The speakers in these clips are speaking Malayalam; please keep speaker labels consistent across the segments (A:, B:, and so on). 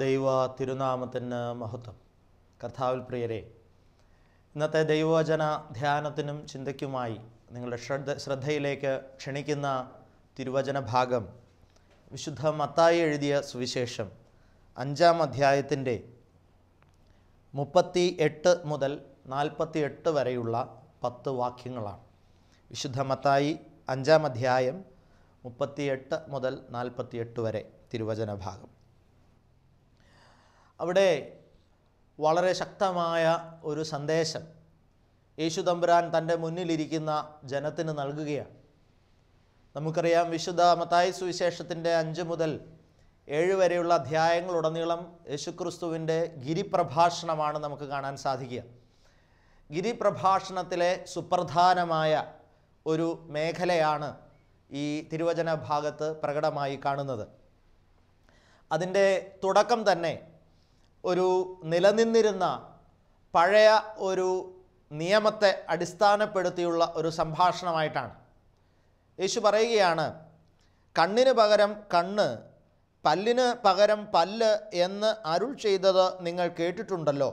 A: ദൈവ തിരുനാമത്തിന് മഹത്വം. കർത്താവിൽ പ്രിയരെ, ഇന്നത്തെ ദൈവവചന ധ്യാനത്തിനും ചിന്തയ്ക്കുമായി നിങ്ങളുടെ ശ്രദ്ധയിലേക്ക് ക്ഷണിക്കുന്ന തിരുവചന ഭാഗം വിശുദ്ധ മത്തായി എഴുതിയ സുവിശേഷം 5-ാം അധ്യായത്തിൻ്റെ 38 മുതൽ 48 വരെയുള്ള 10 വാക്യങ്ങളാണ്. വിശുദ്ധ മത്തായി 5-ാം അധ്യായം 38 മുതൽ 48 വരെ തിരുവചന ഭാഗം. അവിടെ വളരെ ശക്തമായ ഒരു സന്ദേശം യേശു തമ്പുരാൻ തൻ്റെ മുന്നിലിരിക്കുന്ന ജനത്തിന് നൽകുകയാണ്. നമുക്കറിയാം, വിശുദ്ധ മത്തായി സുവിശേഷത്തിൻ്റെ 5 മുതൽ 7 വരെയുള്ള അധ്യായങ്ങളുടനീളം യേശുക്രിസ്തുവിൻ്റെ ഗിരിപ്രഭാഷണമാണ് നമുക്ക് കാണാൻ സാധിക്കുക. ഗിരിപ്രഭാഷണത്തിലെ സുപ്രധാനമായ ഒരു മേഖലയാണ് ഈ തിരുവചന ഭാഗത്ത് പ്രകടമായി കാണുന്നത്. അതിൻ്റെ തുടക്കം തന്നെ ഒരു നിലനിന്നിരുന്ന പഴയ ഒരു നിയമത്തെ അടിസ്ഥാനപ്പെടുത്തിയുള്ള ഒരു സംഭാഷണമായിട്ടാണ്. യേശു പറയുകയാണ്, കണ്ണിന് പകരം കണ്ണ്, പല്ലിന് പകരം പല്ല് എന്ന് അരുൾ ചെയ്തത് നിങ്ങൾ കേട്ടിട്ടുണ്ടല്ലോ,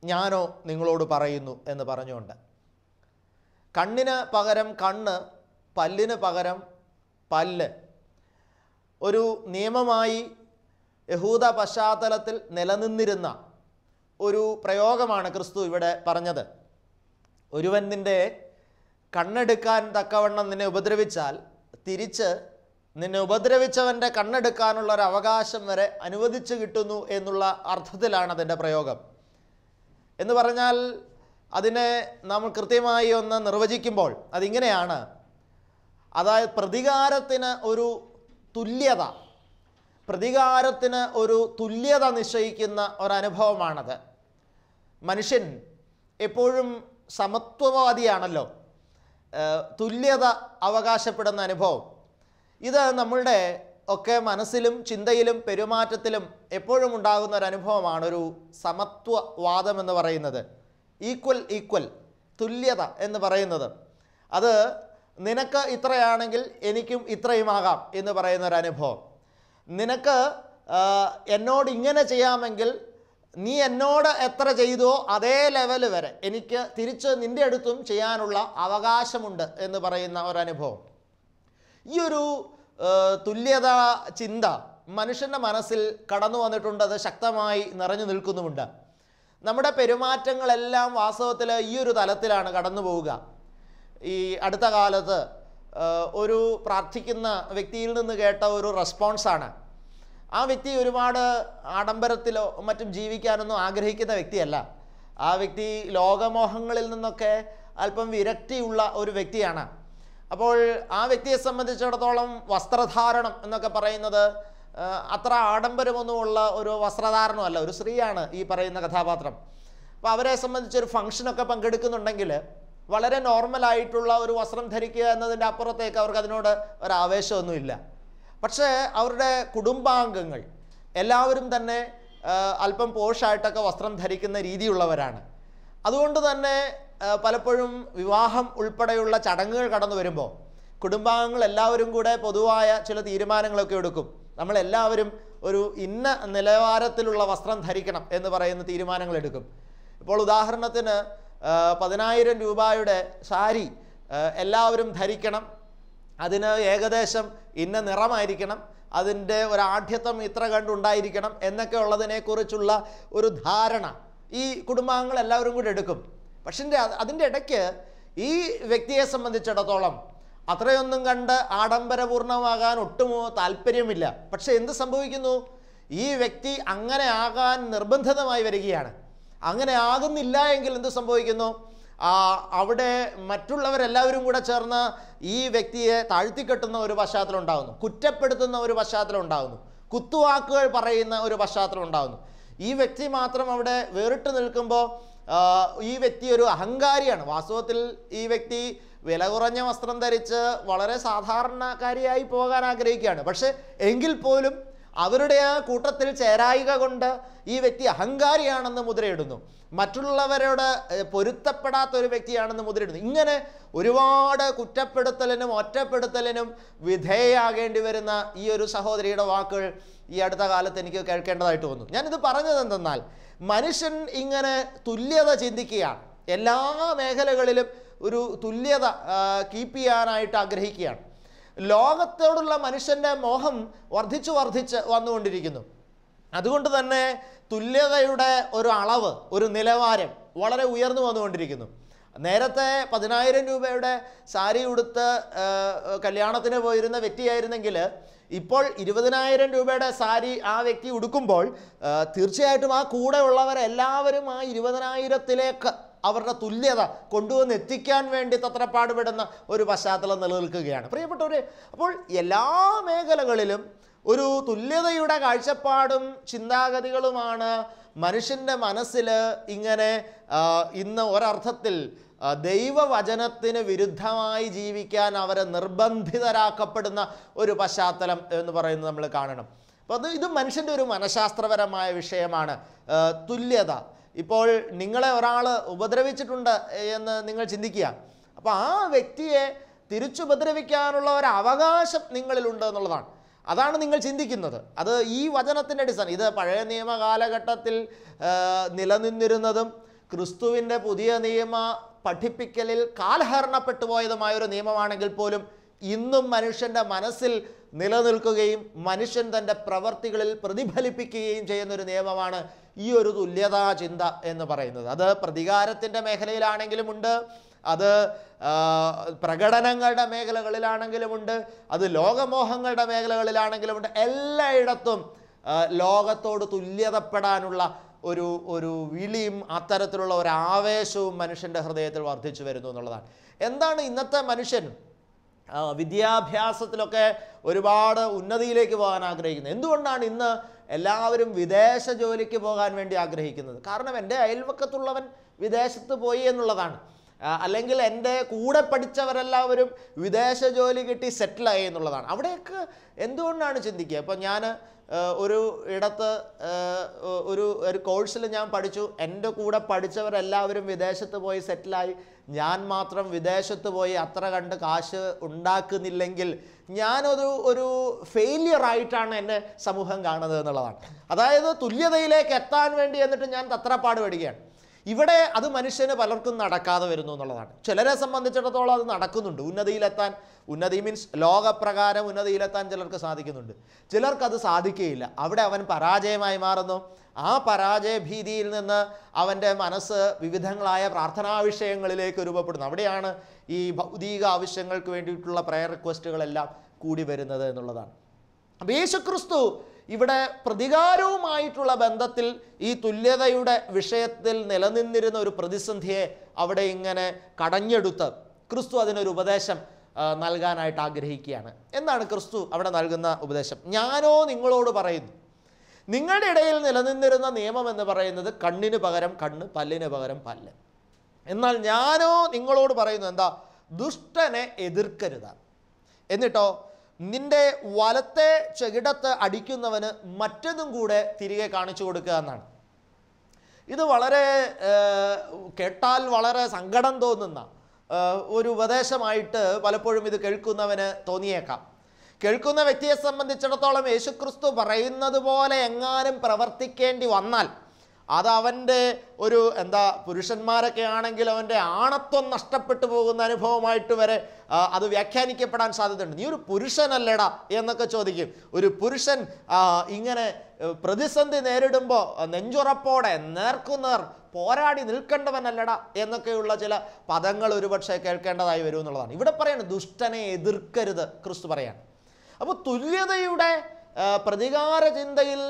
A: ഞാനോ നിങ്ങളോട് പറയുന്നു എന്ന് പറഞ്ഞുകൊണ്ട്. കണ്ണിന് പകരം കണ്ണ്, പല്ലിന് പകരം പല്ല് ഒരു നിയമമായി യഹൂദ പശ്ചാത്തലത്തിൽ നിലനിന്നിരുന്ന ഒരു പ്രയോഗമാണ് ക്രിസ്തു ഇവിടെ പറഞ്ഞത്. ഒരുവൻ നിൻ്റെ കണ്ണെടുക്കാൻ തക്കവണ്ണം നിന്നെ ഉപദ്രവിച്ചാൽ തിരിച്ച് നിന്നെ ഉപദ്രവിച്ചവൻ്റെ കണ്ണെടുക്കാനുള്ള ഒരു അവകാശം വരെ അനുവദിച്ചു കിട്ടുന്നു എന്നുള്ള അർത്ഥത്തിലാണ് അതിൻ്റെ പ്രയോഗം. എന്ന് പറഞ്ഞാൽ അതിനെ നമ്മൾ കൃത്യമായി ഒന്ന് നിർവചിക്കുമ്പോൾ അതിങ്ങനെയാണ്. അതായത് പ്രതികാരത്തിന് ഒരു തുല്യത, പ്രതികാരത്തിന് ഒരു തുല്യത നിശ്ചയിക്കുന്ന ഒരനുഭവമാണത്. മനുഷ്യൻ എപ്പോഴും സമത്വവാദിയാണല്ലോ, തുല്യത അവകാശപ്പെടുന്ന അനുഭവം. ഇത് നമ്മളുടെ ഒക്കെ മനസ്സിലും ചിന്തയിലും പെരുമാറ്റത്തിലും എപ്പോഴും ഉണ്ടാകുന്ന ഒരു അനുഭവമാണ് ഒരു സമത്വവാദം എന്ന് പറയുന്നത്. ഈക്വൽ, തുല്യത എന്ന് പറയുന്നത്. അത് നിനക്ക് ഇത്രയാണെങ്കിൽ എനിക്കും ഇത്രയുമാകാം എന്ന് പറയുന്ന ഒരു അനുഭവം. നിനക്ക് എന്നോട് ഇങ്ങനെ ചെയ്യാമെങ്കിൽ നീ എന്നോട് എത്ര ചെയ്തോ അതേ ലെവൽ വരെ എനിക്ക് തിരിച്ച് നിൻ്റെ അടുത്തും ചെയ്യാനുള്ള അവകാശമുണ്ട് എന്ന് പറയുന്ന ഒരനുഭവം. ഈ ഒരു തുല്യത ചിന്ത മനുഷ്യൻ്റെ മനസ്സിൽ കടന്നു വന്നിട്ടുണ്ട്. അത് ശക്തമായി നിറഞ്ഞു നിൽക്കുന്നുമുണ്ട്. നമ്മുടെ പെരുമാറ്റങ്ങളെല്ലാം വാസ്തവത്തിൽ ഈ ഒരു തലത്തിലാണ് കടന്നു പോവുക. ഈ അടുത്ത കാലത്ത് ഒരു പ്രാർത്ഥിക്കുന്ന വ്യക്തിയിൽ നിന്ന് കേട്ട ഒരു റെസ്പോൺസാണ്. ആ വ്യക്തി ഒരുപാട് ആഡംബരത്തിലോ മറ്റും ജീവിക്കാനൊന്നും ആഗ്രഹിക്കുന്ന വ്യക്തിയല്ല. ആ വ്യക്തി ലോകമോഹങ്ങളിൽ നിന്നൊക്കെ അല്പം വിരക്തിയുള്ള ഒരു വ്യക്തിയാണ്. അപ്പോൾ ആ വ്യക്തിയെ സംബന്ധിച്ചിടത്തോളം വസ്ത്രധാരണം എന്നൊക്കെ പറയുന്നത് അത്ര ആഡംബരമൊന്നുമുള്ള ഒരു വസ്ത്രധാരണമല്ല. ഒരു സ്ത്രീയാണ് ഈ പറയുന്ന കഥാപാത്രം. അപ്പോൾ അവരെ സംബന്ധിച്ചൊരു ഫംഗ്ഷനൊക്കെ പങ്കെടുക്കുന്നുണ്ടെങ്കിൽ വളരെ നോർമലായിട്ടുള്ള ഒരു വസ്ത്രം ധരിക്കുക എന്നതിൻ്റെ അപ്പുറത്തേക്ക് അവർക്ക് അതിനോട് ഒരാവേശമൊന്നുമില്ല. പക്ഷേ അവരുടെ കുടുംബാംഗങ്ങൾ എല്ലാവരും തന്നെ അല്പം പോഷായിട്ടൊക്കെ വസ്ത്രം ധരിക്കുന്ന രീതിയുള്ളവരാണ്. അതുകൊണ്ട് തന്നെ പലപ്പോഴും വിവാഹം ഉൾപ്പെടെയുള്ള ചടങ്ങുകൾ കടന്നു വരുമ്പോൾ കുടുംബാംഗങ്ങൾ എല്ലാവരും കൂടെ പൊതുവായ ചില തീരുമാനങ്ങളൊക്കെ എടുക്കും. നമ്മളെല്ലാവരും ഒരു ഇന്ന നിലവാരത്തിലുള്ള വസ്ത്രം ധരിക്കണം എന്ന് പറയുന്ന തീരുമാനങ്ങൾ എടുക്കും. ഇപ്പോൾ ഉദാഹരണത്തിന് 10,000 രൂപയുടെ സാരി എല്ലാവരും ധരിക്കണം, അതിന് ഏകദേശം ഇന്ന നിറമായിരിക്കണം, അതിൻ്റെ ഒരാഢ്യത്വം ഇത്ര കണ്ടുണ്ടായിരിക്കണം എന്നൊക്കെ ഉള്ളതിനെക്കുറിച്ചുള്ള ഒരു ധാരണ ഈ കുടുംബാംഗങ്ങൾ എല്ലാവരും കൂടി എടുക്കും. പക്ഷേ അതിൻ്റെ ഇടയ്ക്ക് ഈ വ്യക്തിയെ സംബന്ധിച്ചിടത്തോളം അത്രയൊന്നും കണ്ട് ആഡംബരപൂർണമാകാൻ ഒട്ടുമോ താല്പര്യമില്ല. പക്ഷെ എന്ത് സംഭവിക്കുന്നു? ഈ വ്യക്തി അങ്ങനെ ആകാൻ നിർബന്ധിതമായി വരികയാണ്. അങ്ങനെ ആകുന്നില്ല എങ്കിൽ എന്ത് സംഭവിക്കുന്നു? അവിടെ മറ്റുള്ളവരെല്ലാവരും കൂടെ ചേർന്ന് ഈ വ്യക്തിയെ താഴ്ത്തിക്കെട്ടുന്ന ഒരു പശ്ചാത്തലം ഉണ്ടാകുന്നു, കുറ്റപ്പെടുത്തുന്ന ഒരു പശ്ചാത്തലം ഉണ്ടാകുന്നു, കുത്തുവാക്കുകൾ പറയുന്ന ഒരു പശ്ചാത്തലം ഉണ്ടാകുന്നു. ഈ വ്യക്തി മാത്രം അവിടെ വേറിട്ട് നിൽക്കുമ്പോൾ ഈ വ്യക്തി ഒരു അഹങ്കാരിയാണ്. വാസ്തവത്തിൽ ഈ വ്യക്തി വില കുറഞ്ഞ വസ്ത്രം ധരിച്ച് വളരെ സാധാരണക്കാരിയായി പോകാൻ ആഗ്രഹിക്കുകയാണ്. പക്ഷെ എങ്കിൽ പോലും അവരുടെ ആ കൂട്ടത്തിൽ ചേരായിക കൊണ്ട് ഈ വ്യക്തി അഹങ്കാരിയാണെന്ന് മുദ്രയിടുന്നു, മറ്റുള്ളവരോട് പൊരുത്തപ്പെടാത്ത ഒരു വ്യക്തിയാണെന്ന് മുദ്രയിടുന്നു. ഇങ്ങനെ ഒരുപാട് കുറ്റപ്പെടുത്തലിനും ഒറ്റപ്പെടുത്തലിനും വിധേയാകേണ്ടി വരുന്ന ഈ ഒരു സഹോദരിയുടെ വാക്കുകൾ ഈ അടുത്ത കാലത്ത് എനിക്ക് കേൾക്കേണ്ടതായിട്ട് വന്നു. ഞാനിത് പറഞ്ഞത് എന്തെന്നാൽ, മനുഷ്യൻ ഇങ്ങനെ തുല്യത ചിന്തിക്കുകയാണ്, എല്ലാ മേഖലകളിലും ഒരു തുല്യത കീപ്പ് ചെയ്യാനായിട്ട് ആഗ്രഹിക്കുകയാണ്. ലോകത്തോടുള്ള മനുഷ്യൻ്റെ മോഹം വർദ്ധിച്ച് വന്നുകൊണ്ടിരിക്കുന്നു. അതുകൊണ്ട് തന്നെ തുല്യതയുടെ ഒരു അളവ്, ഒരു നിലവാരം വളരെ ഉയർന്നു വന്നുകൊണ്ടിരിക്കുന്നു. നേരത്തെ 10,000 രൂപയുടെ സാരി ഉടുത്ത് കല്യാണത്തിന് പോയിരുന്ന വ്യക്തിയായിരുന്നെങ്കിൽ ഇപ്പോൾ 20,000 രൂപയുടെ സാരി ആ വ്യക്തി ഉടുക്കുമ്പോൾ തീർച്ചയായിട്ടും ആ കൂടെ ഉള്ളവരെല്ലാവരും ആ 20,000-ത്തിലേക്ക് അവരുടെ തുല്യത കൊണ്ടുവന്ന് എത്തിക്കാൻ വേണ്ടി തത്രപ്പാടുപെടുന്ന ഒരു പശ്ചാത്തലം നിലനിൽക്കുകയാണ് പ്രിയപ്പെട്ടവരെ. അപ്പോൾ എല്ലാ മേഖലകളിലും ഒരു തുല്യതയുടെ കാഴ്ചപ്പാടും ചിന്താഗതികളുമാണ് മനുഷ്യൻ്റെ മനസ്സിൽ ഇങ്ങനെ ഇന്ന് ഒരർത്ഥത്തിൽ ദൈവവചനത്തിന് വിരുദ്ധമായി ജീവിക്കാൻ അവരെ നിർബന്ധിതരാക്കപ്പെടുന്ന ഒരു പശ്ചാത്തലം എന്ന് പറയുന്നത് നമ്മൾ കാണണം. അപ്പോൾ ഇത് മനുഷ്യൻ്റെ ഒരു മനഃശാസ്ത്രപരമായ വിഷയമാണ് തുല്യത. ഇപ്പോൾ നിങ്ങളെ ഒരാൾ ഉപദ്രവിച്ചിട്ടുണ്ട് എന്ന് നിങ്ങൾ ചിന്തിക്കുക, അപ്പോൾ ആ വ്യക്തിയെ തിരിച്ചുപദ്രവിക്കാനുള്ള ഒരു അവകാശം നിങ്ങളിലുണ്ട് എന്നുള്ളതാണ്. അതാണ് നിങ്ങൾ ചിന്തിക്കുന്നത്. അത് ഈ വചനത്തിൻ്റെ അടിസ്ഥാനം. ഇത് പഴയ നിയമ കാലഘട്ടത്തിൽ നിലനിന്നിരുന്നതും ക്രിസ്തുവിൻ്റെ പുതിയ നിയമ പഠിപ്പിക്കലിൽ കാലഹരണപ്പെട്ടു പോയതുമായൊരു നിയമമാണെങ്കിൽ പോലും ഇന്നും മനുഷ്യൻ്റെ മനസ്സിൽ നിലനിൽക്കുകയും മനുഷ്യൻ തൻ്റെ പ്രവർത്തികളിൽ പ്രതിഫലിപ്പിക്കുകയും ചെയ്യുന്നൊരു നിയമമാണ് ഈ ഒരു തുല്യതാ ചിന്ത എന്ന് പറയുന്നത്. അത് പ്രതികാരത്തിൻ്റെ മേഖലയിലാണെങ്കിലുമുണ്ട്, അത് പ്രകടനങ്ങളുടെ മേഖലകളിലാണെങ്കിലുമുണ്ട്, അത് ലോകമോഹങ്ങളുടെ മേഖലകളിലാണെങ്കിലുമുണ്ട്. എല്ലായിടത്തും ലോകത്തോട് തുല്യതപ്പെടാനുള്ള ഒരു വിളിയും അത്തരത്തിലുള്ള ഒരു ആവേശവും മനുഷ്യൻ്റെ ഹൃദയത്തിൽ വർദ്ധിച്ചു വരുന്നു എന്നുള്ളതാണ്. എന്താണ് ഇന്നത്തെ മനുഷ്യൻ വിദ്യാഭ്യാസത്തിലൊക്കെ ഒരുപാട് ഉന്നതിയിലേക്ക് പോകാൻ ആഗ്രഹിക്കുന്നത്? എന്തുകൊണ്ടാണ് ഇന്ന് എല്ലാവരും വിദേശ ജോലിക്ക് പോകാൻ വേണ്ടി ആഗ്രഹിക്കുന്നത്? കാരണം എൻ്റെ അയൽവക്കത്തുള്ളവൻ വിദേശത്ത് പോയി എന്നുള്ളതാണ്, അല്ലെങ്കിൽ എൻ്റെ കൂടെ പഠിച്ചവരെല്ലാവരും വിദേശ ജോലി കിട്ടി സെറ്റിലായി എന്നുള്ളതാണ്. അവിടെയൊക്കെ എന്തുകൊണ്ടാണ് ചിന്തിക്കുക? അപ്പോൾ ഞാൻ ഒരു ഇടത്ത് ഒരു കോഴ്സിൽ ഞാൻ പഠിച്ചു, എൻ്റെ കൂടെ പഠിച്ചവരെല്ലാവരും വിദേശത്ത് പോയി സെറ്റിലായി, ഞാൻ മാത്രം വിദേശത്ത് പോയി അത്ര കണ്ട് കാശ് ഉണ്ടാക്കുന്നില്ലെങ്കിൽ ഞാനൊരു ഫെയിലിയർ ആയിട്ടാണ് എന്നെ സമൂഹം കാണുന്നത് എന്നുള്ളതാണ്. അതായത് തുല്യതയിലേക്ക് എത്താൻ വേണ്ടി എന്നിട്ട് ഞാൻ തത്രപ്പാട് പെടുകയാണ്. ഇവിടെ അത് മനുഷ്യന് പലർക്കും നടക്കാതെ വരുന്നു എന്നുള്ളതാണ്. ചിലരെ സംബന്ധിച്ചിടത്തോളം അത് നടക്കുന്നുണ്ട്. ഉന്നതി മീൻസ് ലോകപ്രകാരം ഉന്നതിയിലെത്താൻ ചിലർക്ക് സാധിക്കുന്നുണ്ട്, ചിലർക്കത് സാധിക്കുകയില്ല. അവിടെ അവൻ പരാജയമായി മാറുന്നു. ആ പരാജയ ഭീതിയിൽ നിന്ന് അവൻ്റെ മനസ്സ് വിവിധങ്ങളായ പ്രാർത്ഥനാ വിഷയങ്ങളിലേക്ക് രൂപപ്പെടുന്നു. അവിടെയാണ് ഈ ഭൗതിക ആവശ്യങ്ങൾക്ക് വേണ്ടിയിട്ടുള്ള പ്രയർ റിക്വസ്റ്റുകളെല്ലാം കൂടി വരുന്നത് എന്നുള്ളതാണ്. അപ്പോൾ യേശുക്രിസ്തു ഇവിടെ പ്രതികാരവുമായിട്ടുള്ള ബന്ധത്തിൽ ഈ തുല്യതയുടെ വിഷയത്തിൽ നിലനിന്നിരുന്ന ഒരു പ്രതിസന്ധിയെ അവിടെ ഇങ്ങനെ കടഞ്ഞെടുത്ത് ക്രിസ്തു അതിനൊരു ഉപദേശം നൽകാനായിട്ട് ആഗ്രഹിക്കുകയാണ്. എന്താണ് ക്രിസ്തു അവിടെ നൽകുന്ന ഉപദേശം? ഞാനോ നിങ്ങളോട് പറയുന്നു, നിങ്ങളുടെ ഇടയിൽ നിലനിന്നിരുന്ന നിയമം എന്ന് പറയുന്നത് കണ്ണിന് പകരം കണ്ണ്, പല്ലിന് പകരം പല്ല്. എന്നാൽ ഞാനോ നിങ്ങളോട് പറയുന്നു എന്താ? ദുഷ്ടനെ എതിർക്കരുത്. എന്നിട്ടോ നിന്റെ വലത്തെ ചെകിടത്ത് അടിക്കുന്നവന് മറ്റതും കൂടെ തിരികെ കാണിച്ചു കൊടുക്കുക എന്നാണ്. ഇത് വളരെ കേട്ടാൽ വളരെ സങ്കടം തോന്നുന്ന ഒരു ഉപദേശമായിട്ട് പലപ്പോഴും ഇത് കേൾക്കുന്നവന് തോന്നിയേക്കാം. കേൾക്കുന്ന വ്യക്തിയെ സംബന്ധിച്ചിടത്തോളം യേശുക്രിസ്തു പറയുന്നത് പോലെ എങ്ങാനും പ്രവർത്തിക്കേണ്ടി വന്നാൽ അത് അവൻ്റെ പുരുഷന്മാരൊക്കെ ആണെങ്കിൽ അവൻ്റെ ആണത്വം നഷ്ടപ്പെട്ടു പോകുന്ന അനുഭവമായിട്ട് വരെ അത് വ്യാഖ്യാനിക്കപ്പെടാൻ സാധ്യതയുണ്ട്. നീ ഒരു പുരുഷനല്ലടാ എന്നൊക്കെ ചോദിക്കും. ഒരു പുരുഷൻ ഇങ്ങനെ പ്രതിസന്ധി നേരിടുമ്പോൾ നെഞ്ചുറപ്പോടെ നേർക്കുനേർ പോരാടി നിൽക്കേണ്ടവനല്ലടാ എന്നൊക്കെയുള്ള ചില പദങ്ങൾ ഒരുപക്ഷെ കേൾക്കേണ്ടതായി വരും എന്നുള്ളതാണ്. ഇവിടെ പറയാണ് ദുഷ്ടനെ എതിർക്കരുത് ക്രിസ്തു പറയാണ്. അപ്പോൾ തുല്യതയുടെ പ്രതികാര ചിന്തയിൽ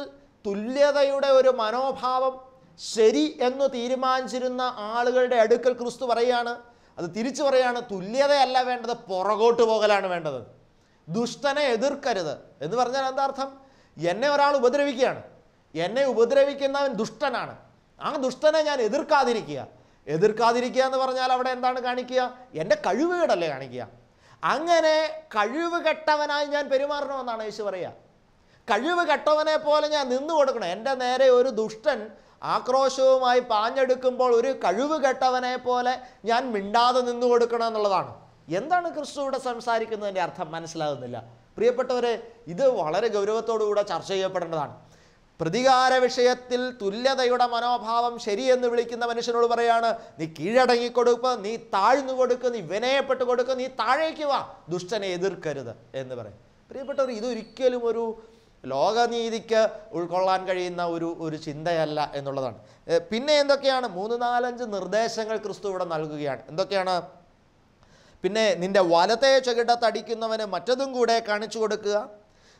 A: തുല്യതയുടെ ഒരു മനോഭാവം ശരി എന്ന് തീരുമാനിച്ചിരുന്ന ആളുകളുടെ അടുക്കൽ ക്രിസ്തു പറയുകയാണ്, അത് തിരിച്ചു പറയാണ്, തുല്യതയല്ല വേണ്ടത്, പുറകോട്ട് പോകലാണ് വേണ്ടത്. ദുഷ്ടനെ എതിർക്കരുത് എന്ന് പറഞ്ഞാൽ എന്താ അർത്ഥം? എന്നെ ഒരാൾ ഉപദ്രവിക്കുകയാണ്, എന്നെ ഉപദ്രവിക്കുന്നവൻ ദുഷ്ടനാണ്, ആ ദുഷ്ടനെ ഞാൻ എതിർക്കാതിരിക്കുക എന്ന് പറഞ്ഞാൽ അവിടെ എന്താണ് കാണിക്കുക? എൻ്റെ കഴിവുകേടല്ലേ കാണിക്കുക. അങ്ങനെ കഴിവ് കെട്ടവനായി ഞാൻ പെരുമാറണമെന്നാണ് യേശു പറയുക. കഴിവ് കെട്ടവനെ പോലെ ഞാൻ നിന്നു കൊടുക്കണം. എൻ്റെ നേരെ ഒരു ദുഷ്ടൻ ആക്രോശവുമായി പാഞ്ഞെടുക്കുമ്പോൾ ഒരു കഴിവ് കെട്ടവനെ പോലെ ഞാൻ മിണ്ടാതെ നിന്നു കൊടുക്കണം എന്നുള്ളതാണ്. എന്താണ് ക്രിസ്തു ഇവിടെ സംസാരിക്കുന്നതിൻ്റെ അർത്ഥം മനസ്സിലാകുന്നില്ല. പ്രിയപ്പെട്ടവരെ, ഇത് വളരെ ഗൗരവത്തോടുകൂടെ ചർച്ച ചെയ്യപ്പെടേണ്ടതാണ്. പ്രതികാര വിഷയത്തിൽ തുല്യതയുടെ മനോഭാവം ശരിയെന്ന് വിളിക്കുന്ന മനുഷ്യനോട് പറയാണ്, നീ കീഴടങ്ങിക്കൊടുക്കുക, നീ താഴ്ന്നു കൊടുക്കുക, നീ വിനയപ്പെട്ട് കൊടുക്കുക, നീ താഴേക്ക് വാ, ദുഷ്ടനെ എതിർക്കരുത് എന്ന് പറയും. പ്രിയപ്പെട്ടവർ, ഇതൊരിക്കലും ഒരു ലോകനീതിക്ക് ഉൾക്കൊള്ളാൻ കഴിയുന്ന ഒരു ചിന്തയല്ല എന്നുള്ളതാണ്. പിന്നെ എന്തൊക്കെയാണ്? 3-4 നിർദ്ദേശങ്ങൾ ക്രിസ്തു ഇവിടെ നൽകുകയാണ്. എന്തൊക്കെയാണ്? പിന്നെ നിന്റെ വലത്തെ ചകിടത്തടിക്കുന്നവന് മറ്റതും കൂടെ കാണിച്ചു കൊടുക്കുക.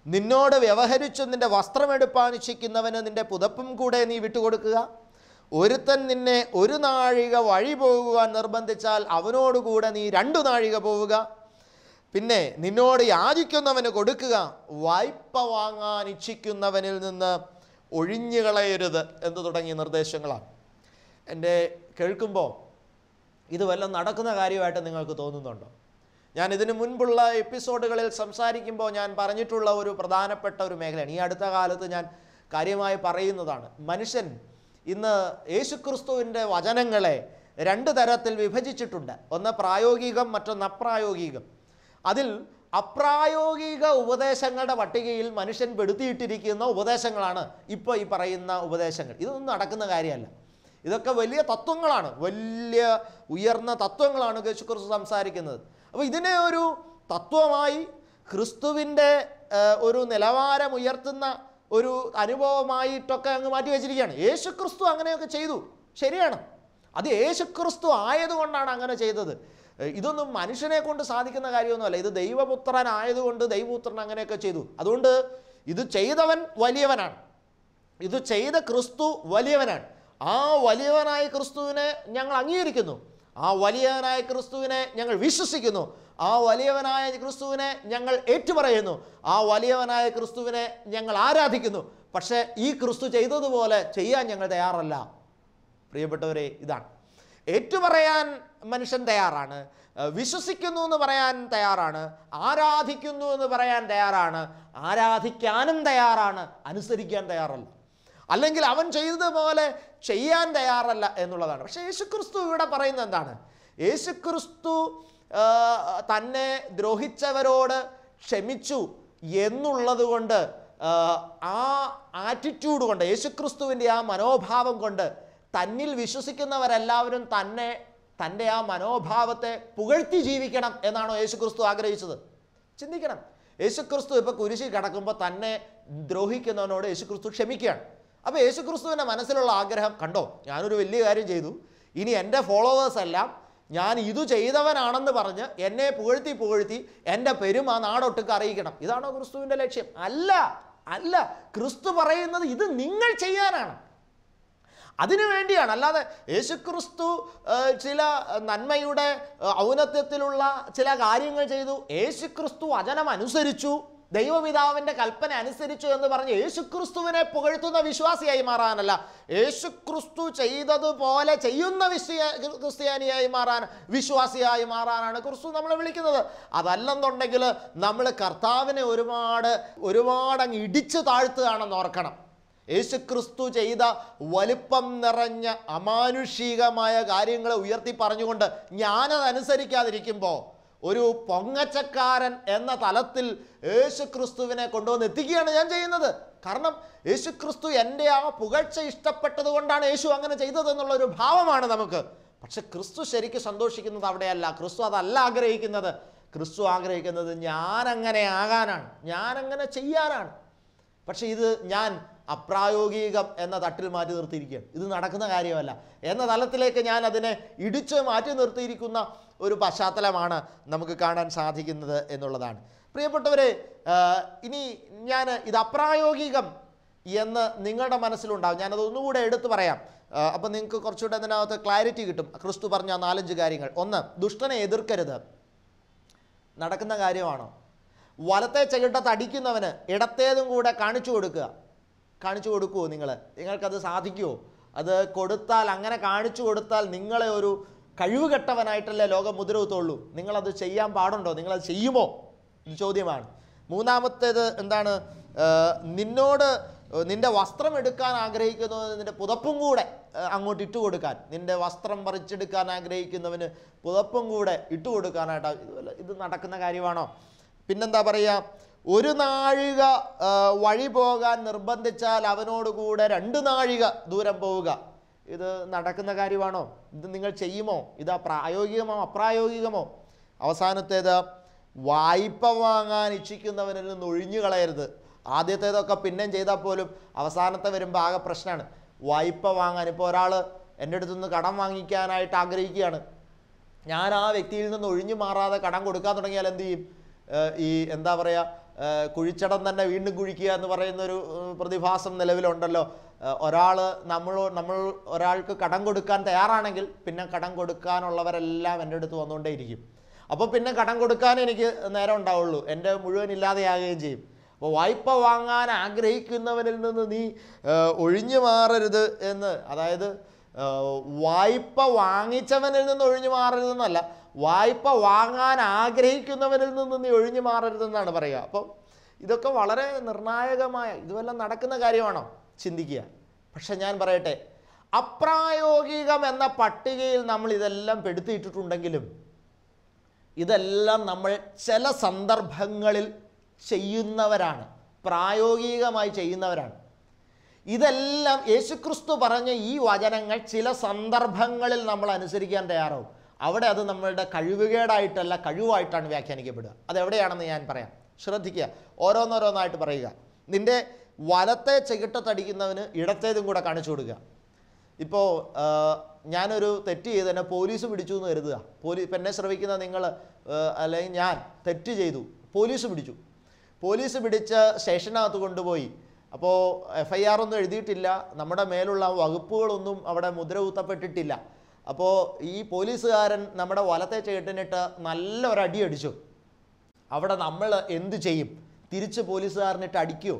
A: നിന്നോട് വ്യവഹരിച്ചു നിന്റെ വസ്ത്രമെടുപ്പാൻ ഇച്ഛിക്കുന്നവന് നിന്റെ പുതപ്പും കൂടെ നീ വിട്ടുകൊടുക്കുക. ഒരുത്തൻ നിന്നെ 1 നാഴിക വഴി പോകുവാൻ നിർബന്ധിച്ചാൽ അവനോടുകൂടെ നീ 2 നാഴിക പോവുക. പിന്നെ നിന്നോട് യാചിക്കുന്നവന് കൊടുക്കുക, വായ്പ വാങ്ങാൻ ഇച്ഛിക്കുന്നവനിൽ നിന്ന് ഒഴിഞ്ഞുകളയരുത് എന്ന് തുടങ്ങിയ നിർദ്ദേശങ്ങളാണ്. എൻ്റെ കേൾക്കുമ്പോൾ ഇത് വല്ലതും നടക്കുന്ന കാര്യമായിട്ട് നിങ്ങൾക്ക് തോന്നുന്നുണ്ടോ? ഞാൻ ഇതിനു മുൻപുള്ള എപ്പിസോഡുകളിൽ സംസാരിക്കുമ്പോൾ ഞാൻ പറഞ്ഞിട്ടുള്ള ഒരു പ്രധാനപ്പെട്ട ഒരു മേഖലയാണ്. ഈ അടുത്ത കാലത്ത് ഞാൻ കാര്യമായി പറയുന്നതാണ്. മനുഷ്യൻ ഇന്ന് യേശുക്രിസ്തുവിൻ്റെ വചനങ്ങളെ 2 തരത്തിൽ വിഭജിച്ചിട്ടുണ്ട്. ഒന്ന് പ്രായോഗികം, മറ്റൊന്ന് അപ്രായോഗികം. അതിൽ അപ്രായോഗിക ഉപദേശങ്ങളുടെ പട്ടികയിൽ മനുഷ്യൻ പെടുത്തിയിട്ടിരിക്കുന്ന ഉപദേശങ്ങളാണ് ഇപ്പോൾ ഈ പറയുന്ന ഉപദേശങ്ങൾ. ഇതൊന്നും നടക്കുന്ന കാര്യമല്ല. ഇതൊക്കെ വലിയ തത്വങ്ങളാണ്, വലിയ ഉയർന്ന തത്വങ്ങളാണ് യേശുക്രിസ്തു സംസാരിക്കുന്നത്. അപ്പോൾ ഇതിനെ ഒരു തത്വമായി ക്രിസ്തുവിൻ്റെ ഒരു നിലവാരം ഉയർത്തുന്ന ഒരു അനുഭവമായിട്ടൊക്കെ അങ്ങ് മാറ്റി വെച്ചിരിക്കുകയാണ്. യേശുക്രിസ്തു അങ്ങനെയൊക്കെ ചെയ്തു, ശരിയാണ്. അത് യേശുക്രിസ്തു ആയതുകൊണ്ടാണ് അങ്ങനെ ചെയ്തത്. ഇതൊന്നും മനുഷ്യനെ കൊണ്ട് സാധിക്കുന്ന കാര്യമൊന്നുമല്ല. ഇത് ദൈവപുത്രൻ ആയതുകൊണ്ട് ദൈവപുത്രൻ അങ്ങനെയൊക്കെ ചെയ്തു. അതുകൊണ്ട് ഇത് ചെയ്തവൻ വലിയവനാണ്, ഇത് ചെയ്ത ക്രിസ്തു വലിയവനാണ്. ആ വലിയവനായ ക്രിസ്തുവിനെ ഞങ്ങൾ അംഗീകരിക്കുന്നു, ആ വലിയവനായ ക്രിസ്തുവിനെ ഞങ്ങൾ വിശ്വസിക്കുന്നു, ആ വലിയവനായ ക്രിസ്തുവിനെ ഞങ്ങൾ ഏറ്റുപറയുന്നു, ആ വലിയവനായ ക്രിസ്തുവിനെ ഞങ്ങൾ ആരാധിക്കുന്നു. പക്ഷേ ഈ ക്രിസ്തു ചെയ്തതുപോലെ ചെയ്യാൻ ഞങ്ങൾ തയ്യാറല്ല. പ്രിയപ്പെട്ടവരെ, ഇതാണ്. ഏറ്റുപറയാൻ മനുഷ്യൻ തയ്യാറാണ്, വിശ്വസിക്കുന്നു എന്ന് പറയാൻ തയ്യാറാണ്, ആരാധിക്കുന്നു എന്ന് പറയാൻ തയ്യാറാണ്, ആരാധിക്കാനും തയ്യാറാണ്, അനുസരിക്കാൻ തയ്യാറല്ല, അല്ലെങ്കിൽ അവൻ ചെയ്തതുപോലെ ചെയ്യാൻ തയ്യാറല്ല എന്നുള്ളതാണ്. പക്ഷേ യേശുക്രിസ്തു ഇവിടെ പറയുന്നത് എന്താണ്? യേശുക്രിസ്തു തന്നെ ദ്രോഹിച്ചവരോട് ക്ഷമിച്ചു എന്നുള്ളത് കൊണ്ട്, ആ ആറ്റിറ്റ്യൂഡ് കൊണ്ട്, യേശുക്രിസ്തുവിൻ്റെ ആ മനോഭാവം കൊണ്ട് തന്നിൽ വിശ്വസിക്കുന്നവരെല്ലാവരും തൻ്റെ ആ മനോഭാവത്തെ പുകഴ്ത്തി ജീവിക്കണം എന്നാണോ യേശുക്രിസ്തു ആഗ്രഹിച്ചത്? ചിന്തിക്കണം. യേശുക്രിസ്തു ഇപ്പോൾ കുരിശിൽ കിടക്കുമ്പോൾ തന്നെ ദ്രോഹിക്കുന്നവനോട് യേശുക്രിസ്തു ക്ഷമിക്കുകയാണ്. അപ്പോൾ യേശുക്രിസ്തുവിൻ്റെ മനസ്സിലുള്ള ആഗ്രഹം കണ്ടോ, ഞാനൊരു വലിയ കാര്യം ചെയ്തു, ഇനി എൻ്റെ ഫോളോവേഴ്സ് എല്ലാം ഞാൻ ഇത് ചെയ്തവനാണെന്ന് പറഞ്ഞ് എന്നെ പുകഴ്ത്തി എൻ്റെ പെരും ആ നാടൊട്ടുക്ക് അറിയിക്കണം. ഇതാണോ ക്രിസ്തുവിൻ്റെ ലക്ഷ്യം? അല്ല, അല്ല. ക്രിസ്തു പറയുന്നത് ഇത് നിങ്ങൾ ചെയ്യാനാണ്, അതിനു വേണ്ടിയാണ്. അല്ലാതെ യേശുക്രിസ്തു ചില നന്മയുടെ ഔന്നത്യത്തിലുള്ള ചില കാര്യങ്ങൾ ചെയ്തു, യേശുക്രിസ്തു വചനം അനുസരിച്ചു, ദൈവപിതാവിൻ്റെ കൽപ്പന അനുസരിച്ചു എന്ന് പറഞ്ഞ് യേശുക്രിസ്തുവിനെ പുകഴ്ത്തുന്ന വിശ്വാസിയായി മാറാനല്ല, യേശുക്രിസ്തു ചെയ്തതുപോലെ ചെയ്യുന്ന ക്രിസ്ത്യാനിയായി മാറാൻ, വിശ്വാസിയായി മാറാനാണ് ക്രിസ്തു നമ്മളെ വിളിക്കുന്നത്. അതല്ലെന്നുണ്ടെങ്കിൽ നമ്മൾ കർത്താവിനെ ഒരുപാട് അങ്ങ് ഇടിച്ചു താഴ്ത്തുകയാണെന്ന് ഓർക്കണം. യേശുക്രിസ്തു ചെയ്ത വലുപ്പം നിറഞ്ഞ അമാനുഷികമായ കാര്യങ്ങളെ ഉയർത്തി പറഞ്ഞുകൊണ്ട് ഞാനതനുസരിക്കാതിരിക്കുമ്പോൾ ഒരു പൊങ്ങച്ചക്കാരൻ എന്ന തലത്തിൽ യേശുക്രിസ്തുവിനെ കൊണ്ടുവന്ന് എത്തിക്കുകയാണ് ഞാൻ ചെയ്യുന്നത്. കാരണം യേശുക്രിസ്തു എൻ്റെ ആ പുകഴ്ച ഇഷ്ടപ്പെട്ടത് കൊണ്ടാണ് യേശു അങ്ങനെ ചെയ്തതെന്നുള്ളൊരു ഭാവമാണ് നമുക്ക്. പക്ഷെ ക്രിസ്തു ശരിക്കും സന്തോഷിക്കുന്നത് അവിടെയല്ല. ക്രിസ്തു അതല്ല ആഗ്രഹിക്കുന്നത്. ക്രിസ്തു ആഗ്രഹിക്കുന്നത് ഞാനങ്ങനെ ആകാനാണ്, ഞാനങ്ങനെ ചെയ്യാനാണ്. പക്ഷെ ഇത് ഞാൻ അപ്രായോഗികം എന്ന തട്ടിൽ മാറ്റി നിർത്തിയിരിക്കുകയാണ്. ഇത് നടക്കുന്ന കാര്യമല്ല എന്ന തലത്തിലേക്ക് ഞാൻ അതിനെ ഇടിച്ച് മാറ്റി നിർത്തിയിരിക്കുന്ന ഒരു പശ്ചാത്തലമാണ് നമുക്ക് കാണാൻ സാധിക്കുന്നത് എന്നുള്ളതാണ്. പ്രിയപ്പെട്ടവരെ, ഇനി ഞാൻ ഇത് അപ്രായോഗികം എന്ന് നിങ്ങളുടെ മനസ്സിലുണ്ടാവും. ഞാനത് ഒന്നുകൂടെ എടുത്തു പറയാം. അപ്പം നിങ്ങൾക്ക് കുറച്ചുകൂടെ അതിനകത്ത് ക്ലാരിറ്റി കിട്ടും. ക്രിസ്തു പറഞ്ഞ 4-5 കാര്യങ്ങൾ. 1, ദുഷ്ടനെ എതിർക്കരുത്. നടക്കുന്ന കാര്യമാണോ? വലത്തെ ചകിട്ടത്ത് അടിക്കുന്നവന് ഇടത്തേതും കൂടെ കാണിച്ചു കൊടുക്കുമോ? നിങ്ങൾക്കത് സാധിക്കുമോ? അത് കൊടുത്താൽ, അങ്ങനെ കാണിച്ചു കൊടുത്താൽ നിങ്ങളെ ഒരു കഴിവുകെട്ടവനായിട്ടല്ലേ ലോകം മുദ്രകുത്തുള്ളൂ. നിങ്ങളത് ചെയ്യാൻ പാടുണ്ടോ? നിങ്ങളത് ചെയ്യുമോ? ഇത് ചോദ്യമാണ്. 3-ാമത്തേത് എന്താണ്? നിന്നോട് നിൻ്റെ വസ്ത്രം എടുക്കാൻ ആഗ്രഹിക്കുന്നവന് നിൻ്റെ പുതപ്പും കൂടെ അങ്ങോട്ട് ഇട്ട് കൊടുക്കാൻ, നിൻ്റെ വസ്ത്രം പറിച്ചെടുക്കാൻ ആഗ്രഹിക്കുന്നവന് പുതപ്പും കൂടെ ഇട്ട് കൊടുക്കാനായിട്ട് ഇത് നടക്കുന്ന കാര്യമാണോ? പിന്നെന്താ പറയുക, ഒരു നാഴിക വഴി പോകാൻ നിർബന്ധിച്ചാൽ അവനോട് കൂടെ 2 നാഴിക ദൂരം പോവുക. ഇത് നടക്കുന്ന കാര്യമാണോ? ഇത് നിങ്ങൾ ചെയ്യുമോ? ഇത് പ്രായോഗികമോ അപ്രായോഗികമോ? അവസാനത്തേത്, വായ്പ വാങ്ങാൻ ഇച്ഛിക്കുന്നവനിൽ നിന്ന് ഒഴിഞ്ഞു കളയരുത്. ആദ്യത്തേതൊക്കെ പിന്നെയും ചെയ്താൽ പോലും അവസാനത്തെ വരുമ്പോൾ ആകെ പ്രശ്നമാണ്. വായ്പ വാങ്ങാൻ, ഇപ്പോൾ ഒരാൾ എൻ്റെ അടുത്ത് നിന്ന് കടം വാങ്ങിക്കാനായിട്ട് ആഗ്രഹിക്കുകയാണ്, ഞാൻ ആ വ്യക്തിയിൽ നിന്ന് ഒഴിഞ്ഞു മാറാതെ കടം കൊടുക്കാൻ തുടങ്ങിയാൽ എന്ത് ചെയ്യും? ഈ എന്താ പറയുക, കുഴിച്ചടം തന്നെ വീണ്ടും കുഴിക്കുക എന്ന് പറയുന്നൊരു പ്രതിഭാസം നിലവിലുണ്ടല്ലോ. നമ്മൾ ഒരാൾക്ക് കടം കൊടുക്കാൻ തയ്യാറാണെങ്കിൽ പിന്നെ കടം കൊടുക്കാനുള്ളവരെല്ലാം എൻ്റെ അടുത്ത് വന്നുകൊണ്ടേയിരിക്കും. അപ്പോൾ പിന്നെ കടം കൊടുക്കാൻ എനിക്ക് നേരം ഉണ്ടാവുള്ളൂ, എൻ്റെ മുഴുവൻ ഇല്ലാതെയാകുകയും ചെയ്യും. അപ്പോൾ വായ്പ വാങ്ങാൻ ആഗ്രഹിക്കുന്നവനിൽ നിന്ന് നീ ഒഴിഞ്ഞു മാറരുത് എന്ന്, അതായത് വായ്പ വാങ്ങിച്ചവനിൽ നിന്ന് ഒഴിഞ്ഞു മാറരുതെന്നല്ല, വായ്പ വാങ്ങാൻ ആഗ്രഹിക്കുന്നവനിൽ നിന്ന് നീ ഒഴിഞ്ഞു മാറരുതെന്നാണ് പറയുക. അപ്പം ഇതൊക്കെ വളരെ നിർണായകമായ, ഇതുവെല്ലാം നടക്കുന്ന കാര്യമാണോ? ചിന്തിക്കുക. പക്ഷെ ഞാൻ പറയട്ടെ, അപ്രായോഗികം എന്ന പട്ടികയിൽ നമ്മൾ ഇതെല്ലാം പെടുത്തിയിട്ടിട്ടുണ്ടെങ്കിലും ഇതെല്ലാം നമ്മൾ ചില സന്ദർഭങ്ങളിൽ ചെയ്യുന്നവരാണ്, പ്രായോഗികമായി ചെയ്യുന്നവരാണ്. ഇതെല്ലാം യേശുക്രിസ്തു പറഞ്ഞ ഈ വചനങ്ങൾ ചില സന്ദർഭങ്ങളിൽ നമ്മൾ അനുസരിക്കാൻ തയ്യാറാവും. അവിടെ അത് നമ്മളുടെ കഴിവുകേടായിട്ടല്ല, കഴിവായിട്ടാണ് വ്യാഖ്യാനിക്കപ്പെടുക. അതെവിടെയാണെന്ന് ഞാൻ പറയാം, ശ്രദ്ധിക്കുക. ഓരോന്നോരോന്നായിട്ട് പറയുക. നിൻ്റെ വലത്തെ ചെകിട്ടത്തടിക്കുന്നവന് ഇടത്തേതും കൂടെ കാണിച്ചു കൊടുക്കുക. ഇപ്പോൾ ഞാനൊരു തെറ്റ് ചെയ്ത് എന്നെ പോലീസ് പിടിച്ചു എന്ന് കരുതുക. ഇപ്പം എന്നെ ശ്രമിക്കുന്ന നിങ്ങൾ അല്ലെങ്കിൽ ഞാൻ തെറ്റ് ചെയ്തു, പോലീസ് പിടിച്ചു. പോലീസ് പിടിച്ച് സ്റ്റേഷനകത്ത് കൊണ്ടുപോയി. അപ്പോൾ FIR ഒന്നും എഴുതിയിട്ടില്ല, നമ്മുടെ മേലുള്ള വകുപ്പുകളൊന്നും അവിടെ മുദ്ര കുത്തപ്പെട്ടിട്ടില്ല. അപ്പോൾ ഈ പോലീസുകാരൻ നമ്മുടെ വലത്തെ ചെകിട്ടിനിട്ട് നല്ലൊരടി അടിച്ചു. അവിടെ നമ്മൾ എന്തു ചെയ്യും? തിരിച്ച് പോലീസുകാരനിട്ട് അടിക്കുമോ?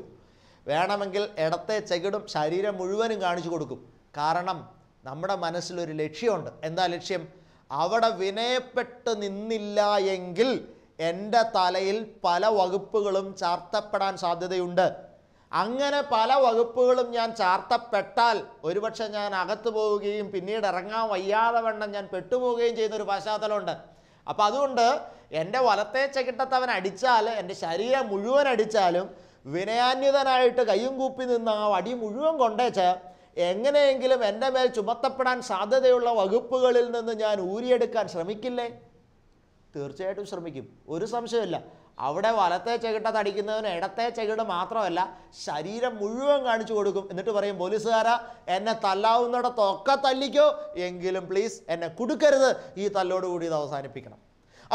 A: വേണമെങ്കിൽ ഇടത്തെ ചെകിടും ശരീരം മുഴുവനും കാണിച്ചു കൊടുക്കും. കാരണം നമ്മുടെ മനസ്സിലൊരു ലക്ഷ്യമുണ്ട്. എന്താ ലക്ഷ്യം? അവിടെ വിനയപ്പെട്ട് നിന്നില്ല എങ്കിൽ എൻ്റെ തലയിൽ പല വകുപ്പുകളും ചാർത്തപ്പെടാൻ സാധ്യതയുണ്ട്. അങ്ങനെ പല വകുപ്പുകളും ഞാൻ ചാർത്തപ്പെട്ടാൽ ഒരുപക്ഷെ ഞാൻ അകത്ത് പോവുകയും പിന്നീട് ഇറങ്ങാൻ വയ്യാതെ വണ്ണം ഞാൻ പെട്ടുപോവുകയും ചെയ്യുന്നൊരു പശ്ചാത്തലമുണ്ട്. അപ്പം അതുകൊണ്ട് എൻ്റെ വലത്തെ ചെകിട്ടത്തവൻ അടിച്ചാൽ, എൻ്റെ ശരീരം മുഴുവൻ അടിച്ചാലും വിനയാന്വിതനായിട്ട് കയ്യും കൂപ്പി നിന്ന് ആ അടി മുഴുവൻ കൊണ്ടേച്ച് എങ്ങനെയെങ്കിലും എൻ്റെ മേൽ ചുമത്തപ്പെടാൻ സാധ്യതയുള്ള വകുപ്പുകളിൽ നിന്ന് ഞാൻ ഊരിയെടുക്കാൻ ശ്രമിക്കില്ലേ? തീർച്ചയായിട്ടും ശ്രമിക്കും, ഒരു സംശയമില്ല. അവിടെ വലത്തെ ചെകിട്ടത്തടിക്കുന്നവന് ഇടത്തെ ചെകിട് മാത്രമല്ല, ശരീരം മുഴുവൻ കാണിച്ചു കൊടുക്കും. എന്നിട്ട് പറയും, പോലീസുകാരാ, എന്നെ തല്ലാവുന്നിടത്തൊക്കെ തല്ലിക്കോ, എങ്കിലും പ്ലീസ് എന്നെ കൊടുക്കരുത്, ഈ തല്ലോടുകൂടി ഇത് അവസാനിപ്പിക്കണം.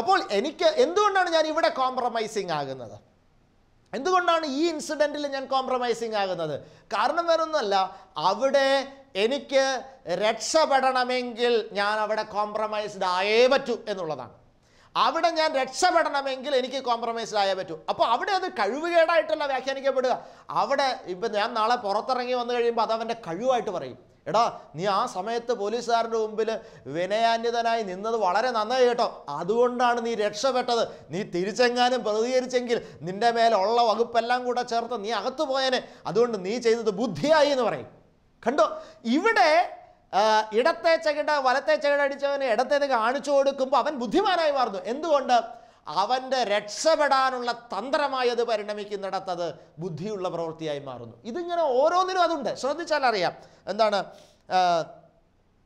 A: അപ്പോൾ എന്തുകൊണ്ടാണ് ഞാൻ ഇവിടെ കോംപ്രമൈസിങ് ആകുന്നത്? എന്തുകൊണ്ടാണ് ഈ ഇൻസിഡൻറ്റിൽ ഞാൻ കോംപ്രമൈസിങ് ആകുന്നത്? കാരണം വേറൊന്നുമല്ല, അവിടെ എനിക്ക് രക്ഷപ്പെടണമെങ്കിൽ ഞാൻ അവിടെ കോംപ്രമൈസ്ഡ് ആയേ പറ്റൂ എന്നുള്ളതാണ്. അവിടെ ഞാൻ രക്ഷപ്പെടണമെങ്കിൽ എനിക്ക് കോംപ്രമൈസ്ഡ് ആയേ പറ്റൂ. അപ്പോൾ അവിടെ അത് കഴിവുകേടായിട്ടല്ല വ്യാഖ്യാനിക്കപ്പെടുക. അവിടെ ഇപ്പം ഞാൻ നാളെ പുറത്തിറങ്ങി വന്നു കഴിയുമ്പോൾ അതവൻ്റെ കഴിവായിട്ട് പറയും. എടാ, നീ ആ സമയത്ത് പോലീസുകാരുടെ മുമ്പിൽ വിനയാന്വിതനായി നിന്നത് വളരെ നന്നായി കേട്ടോ, അതുകൊണ്ടാണ് നീ രക്ഷപ്പെട്ടത്. നീ തിരിച്ചെങ്ങാനും പ്രതികരിച്ചെങ്കിൽ നിൻ്റെ മേലുള്ള വകുപ്പെല്ലാം കൂടെ ചേർത്ത് നീ അകത്തു പോയേനെ, അതുകൊണ്ട് നീ ചെയ്തത് ബുദ്ധിയായി എന്ന് പറയും. കണ്ടോ, ഇവിടെ ഇടത്തെ ചെകിട വലത്തെ ചെകിട അടിച്ചവന് ഇടത്തേത് കാണിച്ചു കൊടുക്കുമ്പോൾ അവൻ ബുദ്ധിമാനായി മാറുന്നു. എന്തുകൊണ്ട്? അവൻ്റെ രക്ഷപ്പെടാനുള്ള തന്ത്രമായി അത് പരിണമിക്കുന്നിടത്തത് ബുദ്ധിയുള്ള പ്രവൃത്തിയായി മാറുന്നു. ഇതിങ്ങനെ ഓരോന്നിനും അതുണ്ട്, ശ്രദ്ധിച്ചാൽ അറിയാം. എന്താണ്?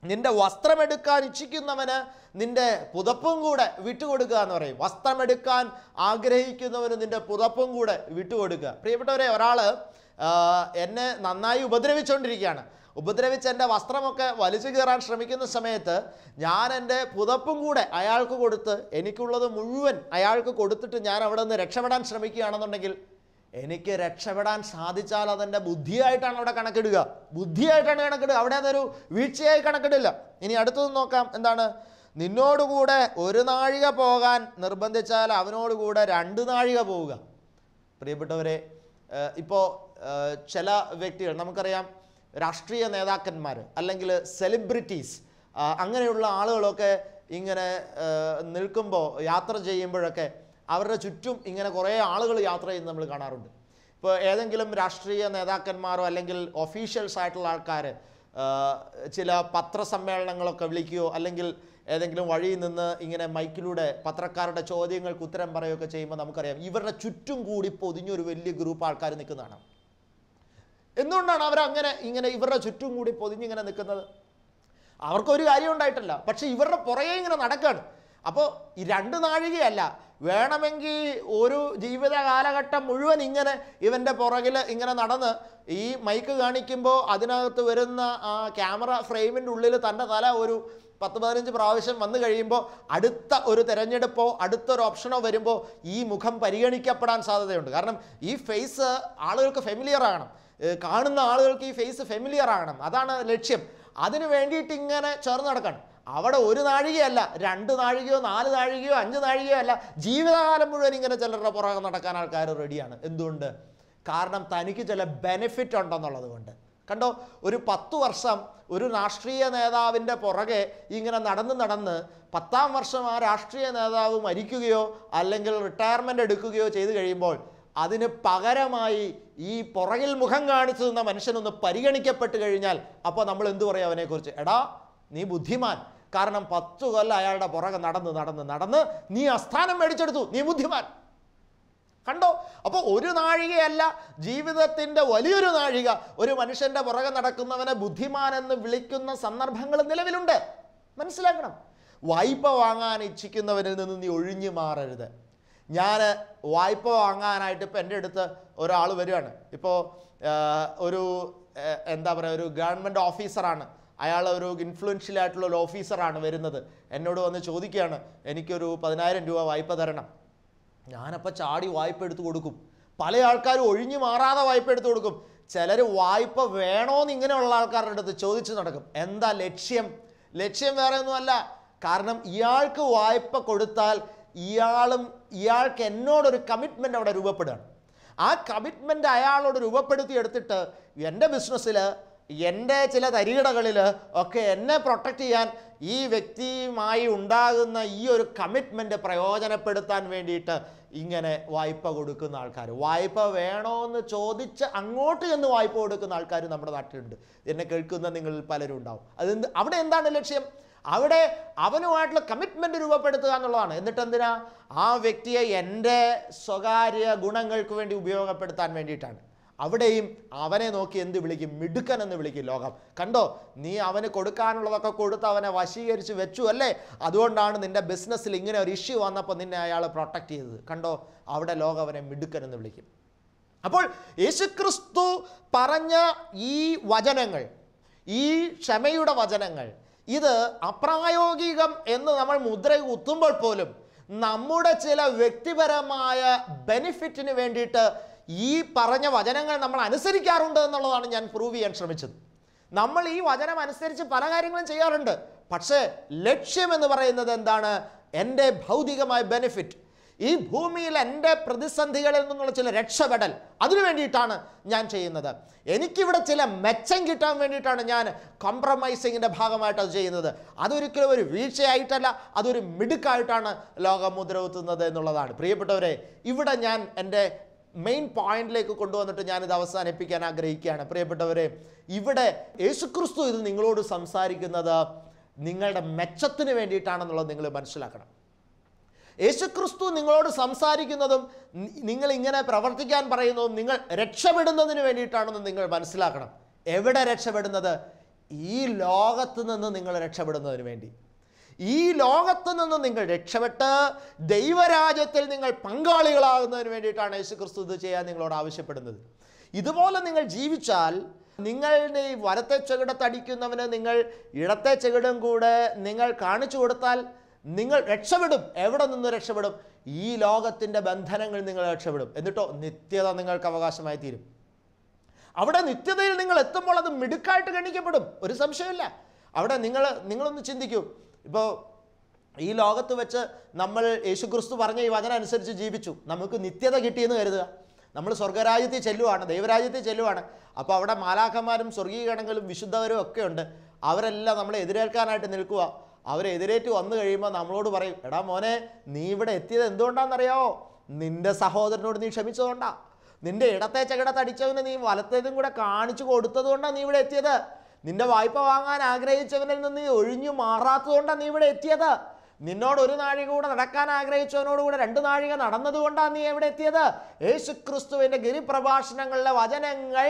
A: നിന്റെ വസ്ത്രമെടുക്കാൻ ഇച്ഛിക്കുന്നവന് നിന്റെ പുതപ്പും കൂടെ വിട്ടുകൊടുക്കുക എന്ന് പറയും. വസ്ത്രമെടുക്കാൻ ആഗ്രഹിക്കുന്നവന് നിന്റെ പുതപ്പും കൂടെ വിട്ടുകൊടുക്കുക. പ്രിയപ്പെട്ടവരെ, ഒരാൾ എന്നെ നന്നായി ഉപദ്രവിച്ചുകൊണ്ടിരിക്കുകയാണ്. ഉപദ്രവിച്ച് എൻ്റെ വസ്ത്രമൊക്കെ വലിച്ചു കീറാൻ ശ്രമിക്കുന്ന സമയത്ത് ഞാൻ എൻ്റെ പുതപ്പും കൂടെ അയാൾക്ക് കൊടുത്ത് എനിക്കുള്ളത് മുഴുവൻ അയാൾക്ക് കൊടുത്തിട്ട് ഞാൻ അവിടെ നിന്ന് രക്ഷപ്പെടാൻ ശ്രമിക്കുകയാണെന്നുണ്ടെങ്കിൽ എനിക്ക് രക്ഷപ്പെടാൻ സാധിച്ചാൽ അതെൻ്റെ ബുദ്ധിയായിട്ടാണ് അവിടെ കണക്കിടുക. ബുദ്ധിയായിട്ടാണ് കണക്കിടുക, അവിടെ അതൊരു വീഴ്ചയായി കണക്കിടില്ല. ഇനി അടുത്തത് നോക്കാം. എന്താണ്? നിന്നോടുകൂടെ 1 നാഴിക പോകാൻ നിർബന്ധിച്ചാൽ അവനോടുകൂടെ 2 നാഴിക പോവുക. പ്രിയപ്പെട്ടവരെ, ഇപ്പോൾ ചില വ്യക്തികൾ, നമുക്കറിയാം, രാഷ്ട്രീയ നേതാക്കന്മാർ അല്ലെങ്കിൽ സെലിബ്രിറ്റീസ്, അങ്ങനെയുള്ള ആളുകളൊക്കെ ഇങ്ങനെ നിൽക്കുമ്പോൾ യാത്ര ചെയ്യുമ്പോഴൊക്കെ അവരുടെ ചുറ്റും ഇങ്ങനെ കുറേ ആളുകൾ യാത്ര ചെയ്യുന്നത് നമ്മൾ കാണാറുണ്ട്. ഇപ്പോൾ ഏതെങ്കിലും രാഷ്ട്രീയ നേതാക്കന്മാരോ അല്ലെങ്കിൽ ഒഫീഷ്യൽസ് ആയിട്ടുള്ള ആൾക്കാർ ചില പത്രസമ്മേളനങ്ങളൊക്കെ വിളിക്കുകയോ അല്ലെങ്കിൽ ഏതെങ്കിലും വഴിയിൽ നിന്ന് ഇങ്ങനെ മൈക്കിലൂടെ പത്രക്കാരുടെ ചോദ്യങ്ങൾക്ക് ഉത്തരം പറയുകയൊക്കെ ചെയ്യുമ്പോൾ നമുക്കറിയാം ഇവരുടെ ചുറ്റും കൂടി പൊതിഞ്ഞൊരു വലിയ ഗ്രൂപ്പ് ആൾക്കാർ നിൽക്കുന്നതാണ്. എന്തുകൊണ്ടാണ് അവരങ്ങനെ ഇങ്ങനെ ഇവരുടെ ചുറ്റും കൂടി പൊതിഞ്ഞിങ്ങനെ നിൽക്കുന്നത്? അവർക്കൊരു കാര്യം ഉണ്ടായിട്ടല്ല, പക്ഷെ ഇവരുടെ പുറകെ ഇങ്ങനെ നടക്കുകയാണ്. അപ്പോൾ ഈ 2 നാഴികയല്ല, വേണമെങ്കിൽ ഒരു ജീവിത കാലഘട്ടം മുഴുവൻ ഇങ്ങനെ ഇവൻ്റെ പുറകിൽ ഇങ്ങനെ നടന്ന് ഈ മൈക്ക് കാണിക്കുമ്പോൾ അതിനകത്ത് വരുന്ന ആ ക്യാമറ ഫ്രെയിമിൻ്റെ ഉള്ളിൽ തൻ്റെ തല ഒരു 10-15 പ്രാവശ്യം വന്നു കഴിയുമ്പോൾ അടുത്ത ഒരു തിരഞ്ഞെടുപ്പോ അടുത്തൊരു ഓപ്ഷനോ വരുമ്പോൾ ഈ മുഖം പരിഗണിക്കപ്പെടാൻ സാധ്യതയുണ്ട്. കാരണം ഈ ഫേസ് ആളുകൾക്ക് ഫെമിലിയർ ആകണം, കാണുന്ന ആളുകൾക്ക് ഈ ഫേസ് ഫെമിലിയർ ആകണം, അതാണ് ലക്ഷ്യം. അതിന് വേണ്ടിയിട്ട് ഇങ്ങനെ ചേർന്ന് നടക്കണം. അവിടെ 1 നാഴികയല്ല, 2 നാഴികയോ 4 നാഴികയോ 5 നാഴികയോ അല്ല, ജീവിതകാലം മുഴുവൻ ഇങ്ങനെ ചിലരുടെ പുറകെ നടക്കാൻ ആൾക്കാർ റെഡിയാണ്. എന്തുകൊണ്ട്? കാരണം തനിക്ക് ചില ബെനിഫിറ്റ് ഉണ്ടെന്നുള്ളത് കൊണ്ട്. കണ്ടോ, ഒരു 10 വർഷം ഒരു രാഷ്ട്രീയ നേതാവിൻ്റെ പുറകെ ഇങ്ങനെ നടന്ന് 10ാം വർഷം ആ രാഷ്ട്രീയ നേതാവ് മരിക്കുകയോ അല്ലെങ്കിൽ റിട്ടയർമെൻ്റ് എടുക്കുകയോ ചെയ്തു കഴിയുമ്പോൾ അതിന് പകരമായി ഈ പുറകിൽ മുഖം കാണിച്ചു നിന്ന മനുഷ്യനൊന്ന് പരിഗണിക്കപ്പെട്ട് കഴിഞ്ഞാൽ അപ്പോൾ നമ്മൾ എന്തു പറയും അവനെക്കുറിച്ച്? എടാ നീ ബുദ്ധിമാൻ, കാരണം 10 കൊല്ലം അയാളുടെ പുറകെ നടന്ന് നീ അസ്ഥാനം മേടിച്ചെടുത്തു, നീ ബുദ്ധിമാൻ. കണ്ടോ, അപ്പോൾ 1 നാഴികയല്ല, ജീവിതത്തിൻ്റെ വലിയൊരു നാഴിക ഒരു മനുഷ്യൻ്റെ പുറകെ നടക്കുന്നവനെ ബുദ്ധിമാൻ എന്ന് വിളിക്കുന്ന സന്ദർഭങ്ങൾ നിലവിലുണ്ട്. മനസ്സിലാക്കണം. വായ്പ വാങ്ങാൻ ഇച്ഛിക്കുന്നവരിൽ നിന്ന് നീ ഒഴിഞ്ഞു മാറരുത്. ഞാൻ വായ്പ വാങ്ങാനായിട്ട് ഇപ്പോൾ എൻ്റെ അടുത്ത് ഒരാൾ വരികയാണ്. ഇപ്പോൾ ഒരു എന്താ പറയുക, ഒരു ഗവൺമെൻറ് ഓഫീസറാണ്, അയാൾ ഒരു ഇൻഫ്ലുവൻഷ്യൽ ആയിട്ടുള്ള ഒരു ഓഫീസറാണ് വരുന്നത്. എന്നോട് വന്ന് ചോദിക്കുകയാണ്, എനിക്കൊരു 10,000 രൂപ വായ്പ തരണം. ഞാനപ്പോൾ ചാടി വായ്പ എടുത്ത് കൊടുക്കും. പല ആൾക്കാരും ഒഴിഞ്ഞു മാറാതെ വായ്പ എടുത്ത് കൊടുക്കും. ചിലർ വായ്പ വേണോന്ന് ഇങ്ങനെയുള്ള ആൾക്കാരുടെ അടുത്ത് ചോദിച്ച് നടക്കും. എന്താ ലക്ഷ്യം? ലക്ഷ്യം വേറെ ഒന്നുമല്ല. കാരണം ഇയാൾക്ക് വായ്പ കൊടുത്താൽ ഇയാൾക്ക് എന്നോടൊരു കമ്മിറ്റ്മെൻ്റ് അവിടെ രൂപപ്പെടുകയാണ്. ആ കമ്മിറ്റ്മെൻ്റ് അയാളോട് രൂപപ്പെടുത്തി എടുത്തിട്ട് എൻ്റെ ബിസിനസ്സിൽ എൻ്റെ ചില തരികിടകളിൽ ഒക്കെ എന്നെ പ്രൊട്ടക്റ്റ് ചെയ്യാൻ ഈ വ്യക്തിയുമായി ഉണ്ടാകുന്ന ഈ ഒരു കമ്മിറ്റ്മെൻറ്റ് പ്രയോജനപ്പെടുത്താൻ വേണ്ടിയിട്ട് ഇങ്ങനെ വായ്പ കൊടുക്കുന്ന ആൾക്കാർ, വായ്പ വേണമെന്ന് ചോദിച്ച് അങ്ങോട്ട് ചെന്ന് വായ്പ കൊടുക്കുന്ന ആൾക്കാർ നമ്മുടെ നാട്ടിലുണ്ട്. എന്നെ കേൾക്കുന്ന നിങ്ങളിൽ പലരും ഉണ്ടാവും. അവിടെ എന്താണ് ലക്ഷ്യം? അവിടെ അവനുമായിട്ടുള്ള കമ്മിറ്റ്മെൻറ്റ് രൂപപ്പെടുത്തുക എന്നുള്ളതാണ്. എന്നിട്ട് എന്തിനാ? ആ വ്യക്തിയെ എൻ്റെ സ്വകാര്യ ഗുണങ്ങൾക്ക് വേണ്ടി ഉപയോഗപ്പെടുത്താൻ വേണ്ടിയിട്ടാണ്. അവിടെയും അവനെ നോക്കി എന്ത് വിളിക്കും? മിടുക്കൻ എന്ന് വിളിക്കും ലോകം. കണ്ടോ, നീ അവന് കൊടുക്കാനുള്ളതൊക്കെ കൊടുത്ത് അവനെ വശീകരിച്ച് വെച്ചു അല്ലേ? അതുകൊണ്ടാണ് നിൻ്റെ ബിസിനസ്സിൽ ഇങ്ങനെ ഒരു ഇഷ്യൂ വന്നപ്പോൾ നിന്നെ അയാൾ പ്രൊട്ടക്റ്റ് ചെയ്തത്. കണ്ടോ, അവിടെ ലോകം അവനെ മിടുക്കൻ എന്ന് വിളിക്കും. അപ്പോൾ യേശുക്രിസ്തു പറഞ്ഞ ഈ വചനങ്ങൾ, ഈ ക്ഷമയുടെ വചനങ്ങൾ, ഇത് അപ്രായോഗികം എന്ന് നമ്മൾ മുദ്ര കുത്തുമ്പോൾ പോലും നമ്മുടെ ചില വ്യക്തിപരമായ ബെനിഫിറ്റിന് വേണ്ടിയിട്ട് ഈ പറഞ്ഞ വചനങ്ങൾ നമ്മൾ അനുസരിക്കാറുണ്ട് എന്നുള്ളതാണ് ഞാൻ പ്രൂവ് ചെയ്യാൻ ശ്രമിച്ചത്. നമ്മൾ ഈ വചനം അനുസരിച്ച് പല കാര്യങ്ങളും ചെയ്യാറുണ്ട്. പക്ഷേ ലക്ഷ്യമെന്ന് പറയുന്നത് എന്താണ്? എൻ്റെ ഭൗതികമായ ബെനിഫിറ്റ്, ഈ ഭൂമിയിൽ എൻ്റെ പ്രതിസന്ധികളിൽ നിന്നുള്ള ചില രക്ഷപ്പെടൽ, അതിനു വേണ്ടിയിട്ടാണ് ഞാൻ ചെയ്യുന്നത്. എനിക്കിവിടെ ചില മെച്ചം കിട്ടാൻ വേണ്ടിയിട്ടാണ് ഞാൻ കോംപ്രമൈസിങ്ങിൻ്റെ ഭാഗമായിട്ട് അത് ചെയ്യുന്നത്. അതൊരിക്കലും ഒരു വീഴ്ചയായിട്ടല്ല, അതൊരു മിടുക്കായിട്ടാണ് ലോകം മുദ്ര കുത്തുന്നത് എന്നുള്ളതാണ്. പ്രിയപ്പെട്ടവരെ, ഇവിടെ ഞാൻ എൻ്റെ മെയിൻ പോയിന്റിലേക്ക് കൊണ്ടുവന്നിട്ട് ഞാനിത് അവസാനിപ്പിക്കാൻ ആഗ്രഹിക്കുകയാണ്. പ്രിയപ്പെട്ടവരെ, ഇവിടെ യേശുക്രിസ്തു ഇത് നിങ്ങളോട് സംസാരിക്കുന്നത് നിങ്ങളുടെ മെച്ചത്തിന് വേണ്ടിയിട്ടാണെന്നുള്ളത് നിങ്ങൾ മനസ്സിലാക്കണം. യേശുക്രിസ്തു നിങ്ങളോട് സംസാരിക്കുന്നതും നിങ്ങൾ ഇങ്ങനെ പ്രവർത്തിക്കാൻ പറയുന്നതും നിങ്ങൾ രക്ഷപ്പെടുന്നതിന് വേണ്ടിയിട്ടാണെന്ന് നിങ്ങൾ മനസ്സിലാക്കണം. എവിടെ രക്ഷപ്പെടുന്നത്? ഈ ലോകത്ത് നിന്ന് നിങ്ങൾ രക്ഷപ്പെടുന്നതിന് വേണ്ടി. ഈ ലോകത്ത് നിന്ന് നിങ്ങൾ രക്ഷപ്പെട്ട് ദൈവരാജ്യത്തിൽ നിങ്ങൾ പങ്കാളികളാകുന്നതിന് വേണ്ടിയിട്ടാണ് യേശുക്രിസ്തു ഇത് ചെയ്യാൻ നിങ്ങളോട് ആവശ്യപ്പെടുന്നത്. ഇതുപോലെ നിങ്ങൾ ജീവിച്ചാൽ നിങ്ങളുടെ ഈ വലത്തെ ചെകിടത്തടിക്കുന്നവന് നിങ്ങൾ ഇടത്തെ ചെകിടും കൂടെ നിങ്ങൾ കാണിച്ചു കൊടുത്താൽ നിങ്ങൾ രക്ഷപ്പെടും. എവിടെ നിന്ന് രക്ഷപ്പെടും? ഈ ലോകത്തിൻ്റെ ബന്ധനങ്ങൾ നിങ്ങൾ രക്ഷപ്പെടും. എന്നിട്ടോ നിത്യത നിങ്ങൾക്ക് അവകാശമായി തീരും. അവിടെ നിത്യതയിൽ നിങ്ങൾ എത്തുമ്പോൾ അത് മിടുക്കായിട്ട് ഗണിക്കപ്പെടും, ഒരു സംശയമില്ല. അവിടെ നിങ്ങളൊന്ന് ചിന്തിക്കൂ. ഇപ്പോൾ ഈ ലോകത്ത് വെച്ച് നമ്മൾ യേശുക്രിസ്തു പറഞ്ഞ ഈ വചനം അനുസരിച്ച് ജീവിച്ചു, നമുക്ക് നിത്യത കിട്ടിയെന്ന് കരുതുക. നമ്മൾ സ്വർഗരാജ്യത്തിൽ ചെല്ലുവാണ്, ദൈവരാജ്യത്തിൽ ചെല്ലുവാണ്. അപ്പോൾ അവിടെ മാലാഖമാരും സ്വർഗീയ ഗണങ്ങളും വിശുദ്ധവരും ഒക്കെ ഉണ്ട്. അവരെല്ലാം നമ്മളെ എതിരേൽക്കാനായിട്ട് നിൽക്കുക. അവരെതിരേറ്റ് വന്നു കഴിയുമ്പോൾ നമ്മളോട് പറയും, എടാ മോനെ, നീ ഇവിടെ എത്തിയത് എന്തുകൊണ്ടാണെന്നറിയാമോ? നിൻ്റെ സഹോദരനോട് നീ ക്ഷമിച്ചതുകൊണ്ടാ, നിന്റെ ഇടത്തെ ചകിടത്തടിച്ചവന് നീ വലത്തേതും കൂടെ കാണിച്ചു കൊടുത്തത് കൊണ്ടാണ് നീ ഇവിടെ എത്തിയത്. നിന്റെ വായ്പ വാങ്ങാൻ ആഗ്രഹിച്ചവനിൽ നിന്ന് നീ ഒഴിഞ്ഞു മാറാത്തതുകൊണ്ടാണ് നീ ഇവിടെ എത്തിയത്. നിന്നോട് ഒരു നാഴിക കൂടെ നടക്കാൻ ആഗ്രഹിച്ചവനോടുകൂടെ 2 നാഴിക നടന്നതുകൊണ്ടാണ് നീ എവിടെ എത്തിയത്. യേശുക്രിസ്തുവിൻ്റെ ഗിരിപ്രഭാഷണങ്ങളിലെ വചനങ്ങൾ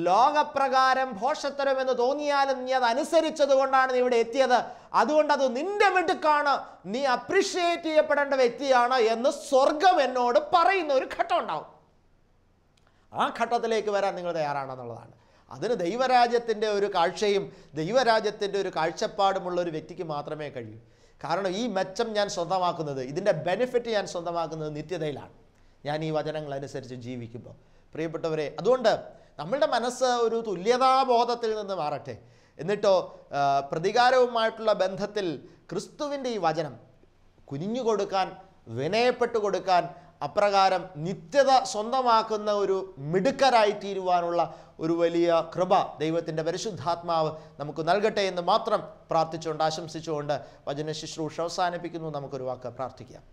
A: ലോകപ്രകാരം ഭോഷത്തരമെന്ന് തോന്നിയാലും നീ അത് അനുസരിച്ചത് കൊണ്ടാണ് നീ ഇവിടെ എത്തിയത്. അതുകൊണ്ട് അത് നിന്റെ മിടുക്കാണ്, നീ അപ്രിഷ്യേറ്റ് ചെയ്യപ്പെടേണ്ട വ്യക്തിയാണ് എന്ന് സ്വർഗം എന്നോട് പറയുന്ന ഒരു ഘട്ടം ഉണ്ടാവും. ആ ഘട്ടത്തിലേക്ക് വരാൻ നിങ്ങൾ തയ്യാറാണെന്നുള്ളതാണ്. അതിന് ദൈവരാജ്യത്തിൻ്റെ ഒരു കാഴ്ചയും ദൈവരാജ്യത്തിൻ്റെ ഒരു കാഴ്ചപ്പാടുമുള്ള ഒരു വ്യക്തിക്ക് മാത്രമേ കഴിയൂ. കാരണം ഈ മെച്ചം ഞാൻ സ്വന്തമാക്കുന്നത്, ഇതിൻ്റെ ബെനിഫിറ്റ് ഞാൻ സ്വന്തമാക്കുന്നത് നിത്യതയിലാണ്, ഞാൻ ഈ വചനങ്ങൾ അനുസരിച്ച് ജീവിക്കുമ്പോൾ. പ്രിയപ്പെട്ടവരെ, അതുകൊണ്ട് നമ്മളുടെ മനസ്സ് ഒരു തുല്യതാബോധത്തിൽ നിന്ന് മാറട്ടെ. എന്നിട്ടോ പ്രതികാരവുമായിട്ടുള്ള ബന്ധത്തിൽ ക്രിസ്തുവിൻ്റെ ഈ വചനം കുനിഞ്ഞു കൊടുക്കാൻ, വിനയപ്പെട്ടു കൊടുക്കാൻ, അപ്രകാരം നിത്യത സ്വന്തമാക്കുന്ന ഒരു മിടുക്കരായി തീരുവാനുള്ള ഒരു വലിയ കൃപ ദൈവത്തിൻ്റെ പരിശുദ്ധാത്മാവ് നമുക്ക് നൽകട്ടെ എന്ന് മാത്രം പ്രാർത്ഥിച്ചുകൊണ്ട് ആശംസിച്ചുകൊണ്ട് വചന ശുശ്രൂഷ അവസാനിപ്പിക്കുന്നു. നമുക്കൊരു വാക്ക് പ്രാർത്ഥിക്കാം.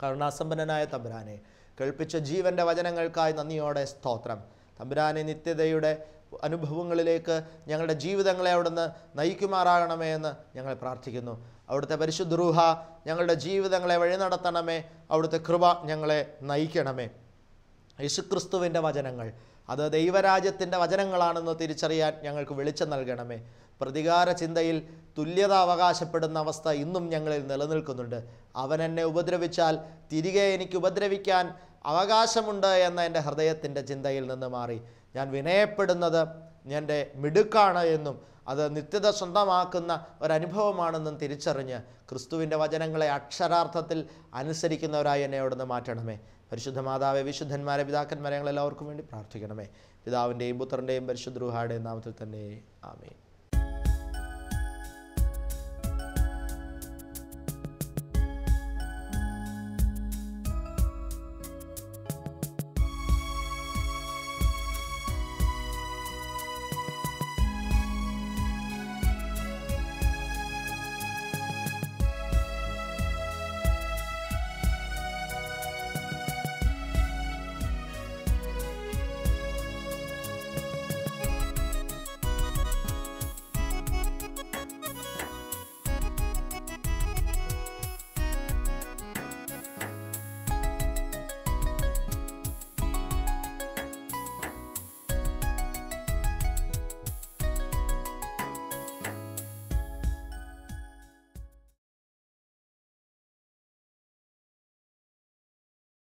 A: കരുണാസമ്പന്നനായ തമ്പുരാനെ, കേൾപ്പിച്ച ജീവൻ്റെ വചനങ്ങൾക്കായി നന്ദിയോടെ സ്തോത്രം. തമ്പുരാനെ, നിത്യതയുടെ അനുഭവങ്ങളിലേക്ക് ഞങ്ങളുടെ ജീവിതങ്ങളെ അവിടുന്ന് നയിക്കുമാറാകണമേ എന്ന് ഞങ്ങൾ പ്രാർത്ഥിക്കുന്നു. അവിടുത്തെ പരിശുദ്ധ റൂഹ ഞങ്ങളുടെ ജീവിതങ്ങളെ വഴി നടത്തണമേ. അവിടുത്തെ കൃപ ഞങ്ങളെ നയിക്കണമേ. യേശുക്രിസ്തുവിൻ്റെ വചനങ്ങൾ അത് ദൈവരാജ്യത്തിൻ്റെ വചനങ്ങളാണെന്ന് തിരിച്ചറിയാൻ ഞങ്ങൾക്ക് വെളിച്ചം നൽകണമേ. പ്രതികാര ചിന്തയിൽ തുല്യത അവകാശപ്പെടുന്ന അവസ്ഥ ഇന്നും ഞങ്ങളിൽ നിലനിൽക്കുന്നുണ്ട്. അവൻ എന്നെ ഉപദ്രവിച്ചാൽ തിരികെ എനിക്ക് ഉപദ്രവിക്കാൻ അവകാശമുണ്ട് എന്ന എൻ്റെ ഹൃദയത്തിൻ്റെ ചിന്തയിൽ നിന്ന് മാറി ഞാൻ വിനയപ്പെടുന്നത് എൻ്റെ മിടുക്കാണ് എന്നും അത് നിത്യത സ്വന്തമാക്കുന്ന ഒരനുഭവമാണെന്നും തിരിച്ചറിഞ്ഞ് ക്രിസ്തുവിൻ്റെ വചനങ്ങളെ അക്ഷരാർത്ഥത്തിൽ അനുസരിക്കുന്നവരായി എന്നെ അവിടുന്ന് മാറ്റണമേ. പരിശുദ്ധ മാതാവേ, വിശുദ്ധന്മാരെ, പിതാക്കന്മാരെ, ഞങ്ങളെല്ലാവർക്കും വേണ്ടി പ്രാർത്ഥിക്കണമേ. പിതാവിൻ്റെയും പുത്രൻ്റെയും പരിശുദ്ധ റൂഹായുടെയും നാമത്തിൽ തന്നെ ആമേൻ.